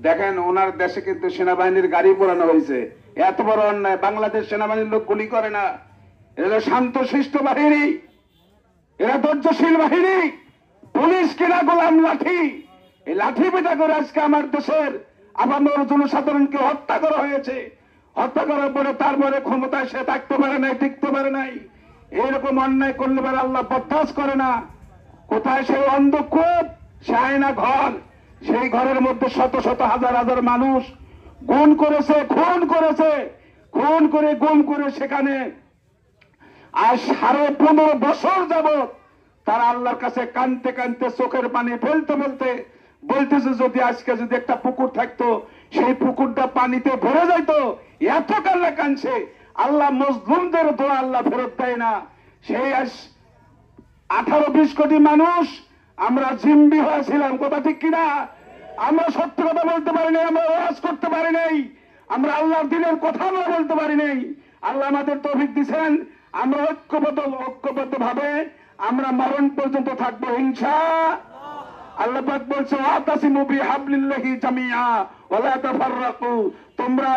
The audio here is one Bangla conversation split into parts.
দেখেন ওনার দেশে কিন্তু সেনাবাহিনীর গাড়ি পোড়ানো হয়েছে। এত বড় অন্যায়। বাংলাদেশ সেনাবাহিনীর লোক গুলি করে না, এরা শান্তশিষ্ট বাহিনী, এরা ধৈর্যশীল বাহিনী। পুলিশ কিনা গোলাম লাঠি, এই লাঠি পেটা করে আজকে আমার দেশের আপামর জনসাধারণকে হত্যা করা হয়েছে। হত্যা করার পরে তারপরে ক্ষমতায় সে থাকতে পারে নাই, টিকতে পারে নাই। এইরকম অন্যায় করলে পরে আল্লাহ বরদাস্ত করে না। কোথায় সেই অন্ধকূপ, সে আয়না ঘর, সেই ঘরের মধ্যে শত শত হাজার হাজার মানুষ খুন করেছে, খুন করে গুম করে সেখানে আর 15.5 বছর যাবত তারা আল্লাহর কাছে কানতে কানতে চোখের পানি ফেলতে ফেলতে বলতেছে, যদি আজকে যদি একটা পুকুর থাকতো, সেই পুকুরটা পানিতে ভরে যাইতো। এত কান্না কানছে। আল্লাহ মজলুমদের দোয়া আল্লাহ ফেরত দেয় না। সেই 18-20 কোটি মানুষ আমরা জিম্মি হয়েছিলাম, কথা ঠিক কিনা? আমরা সত্য কথা বলতে পারি নাই, আমরা ওয়াজ করতে পারি নাই, আমরা আল্লাহর দিনের কথা আমরা বলতে পারি নাই। আল্লাহ আমাদের তৌফিক দিয়েছেন, আমরা ঐক্যবদ্ধ ভাবে আমরা মরণ পর্যন্ত থাকবো ইনশাআল্লাহ। আল্লাহ পাক বলছে, ওয়াতাসিমু বিহাবলিল্লাহি জামিআ ওয়া লা তাফাররাকু। তোমরা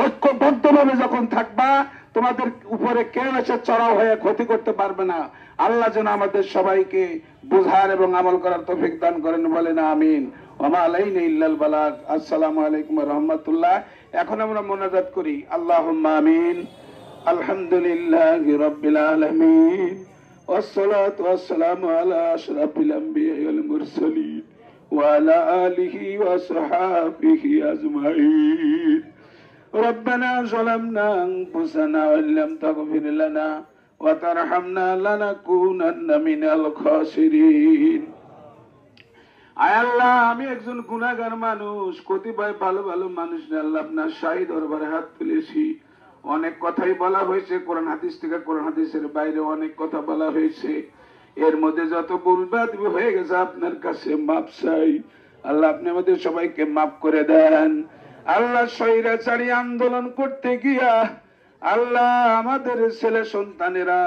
ঐক্যবদ্ধভাবে যখন থাকবা, তোমাদের উপরে কেউ এসে চড়াও হয়ে ক্ষতি করতে পারবে না। আল্লাহ যেন আমাদের সবাইকে বুঝার এবং আমল করার তৌফিক দান করেন, বলেন আমিন। ওয়া মা আলাইনা ইল্লাল বালাগ। আসসালামু আলাইকুম ওয়া রাহমাতুল্লাহ। এখন আমরা মুনাজাত করি, আল্লাহুম্মা আমিন। আলহামদুলিল্লাহি রাব্বিল আলামিন, ওয়াসসালাতু ওয়াসসালামু আলা আশরাফিল আমবিয়া ওয়াল মুরসালিন ওয়া আলা আলিহি ওয়া সাহবিহি আজমাইন। ربنا ظلمنا أنفسنا وإن لم تغفر لنا وترحمنا لنكونن من الخاسرين। আয় আল্লাহ, আমি একজন গুনাহগার মানুষ, কতিপয় ভালো ভালো মানুষ আল্লাহ আপনার শাহী দরবারে হাত তুলেছি। অনেক কথাই বলা হয়েছে, কোরআন হাদিস থেকে কোরআন হাদিসের বাইরে অনেক কথা বলা হয়েছে। এর মধ্যে যত ভুলভ্রান্তি হয়ে গেছে আপনার কাছে মাপ চাই। আল্লাহ আপনি আমাদের সবাইকে মাফ করে দেন। আল্লাহ স্বৈরাচারী আন্দোলন করতে গিয়া আল্লাহ আমাদের ছেলে সন্তানেরা,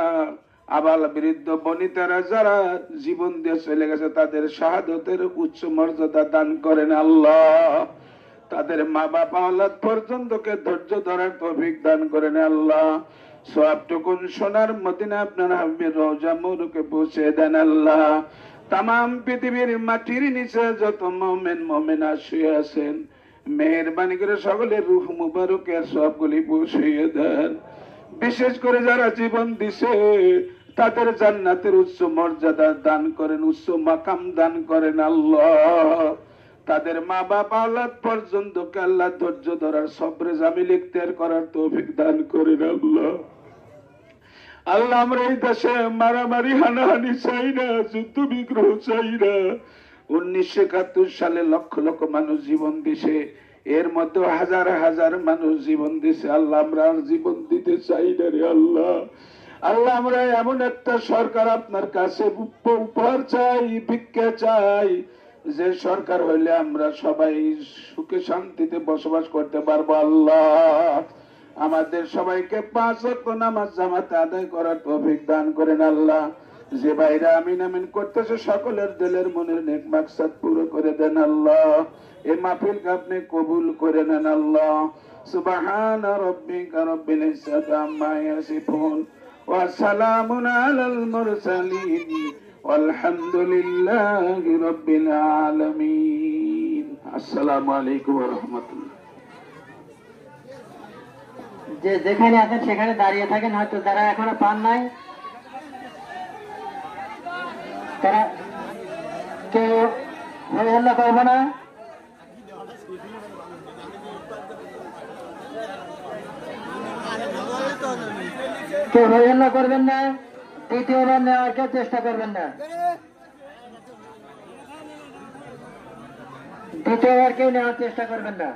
আবাল বৃদ্ধ বনিতারা যারা জীবন দিয়ে চলে গেছে, তাদের শাহাদতের উচ্চ মর্যাদা দান করেন আল্লাহ। তাদের মা বাবা আওলাদ পর্যন্তকে ধৈর্য ধরার তৌফিক দান করেন আল্লাহ। সওয়াবটুকুন সোনার মদিনা আপনার হাবিবের রওজা মুবারকে পৌঁছে দেন আল্লাহ। তামাম পৃথিবীর মাটির নিচে যত মুমিন মুমিনা শুয়ে আছেন, মেহেরবানি করে সকলের রূহ মুবারকের সবগুলি পৌঁছিয়ে দেন। বিশেষ করে যারা জীবন দিছে, তাদের জান্নাতের উচ্চ মর্যাদা দান করেন, উচ্চ মাকাম দান করেন আল্লাহ। তাদের মা বাবা আওলাদ পর্যন্ত আল্লাহ ধৈর্য ধরার, সবরে জামিল ইখতিয়ার করার তৌফিক দান করেন আল্লাহ। আল্লাহ আমরা এই দেশে মারামারি হানাহানি চাই না, যুদ্ধ বিগ্রহ চাই না। 1971 সালে লক্ষ লক্ষ মানুষ জীবন দিছে, এর মধ্যে হাজার হাজার মানুষ জীবন দিছে। আল্লাহ আমরা আর জীবন দিতে চাই না রে আল্লাহ। আল্লাহ আমরা এমন একটা সরকার আপনার কাছে উপহার চাই, ভিক্ষা চাই, যে সরকার হইলে আমরা সবাই সুখে শান্তিতে বসবাস করতে পারবো আল্লাহ। আমাদের সবাইকে 5 ওয়াক্ত নামাজ জামাতে আদায় করার তৌফিক দান করেন আল্লাহ। যে ভাইরা আমিন আমিন করতেছে, সকলের দিলের মনের নেক মাকসাদ পুরো করে দেন আল্লাহ। এই মাহফিলকে আপনি কবুল করে নেন আল্লাহ। সুবহানা রাব্বিকা রাব্বিল ইজ্জাতি আম্মা ইয়াসিফুন ওয়া সালামুন আলাল মুরসালিন ওয়ালহামদুলিল্লাহি রাব্বিল আলামিন। আসসালামু আলাইকুম ওয়া রাহমাতুল্লাহ। যে যেখানে আছেন সেখানে দাঁড়িয়ে থাকেন, হয়তো যারা এখনো পান নাই তারা কেউ হল্লা করবো না। কেউ হল্লা করবেন না, দ্বিতীয়বার নেওয়ার কেউ চেষ্টা করবেন না, দ্বিতীয়বার কেউ নেওয়ার চেষ্টা করবেন না।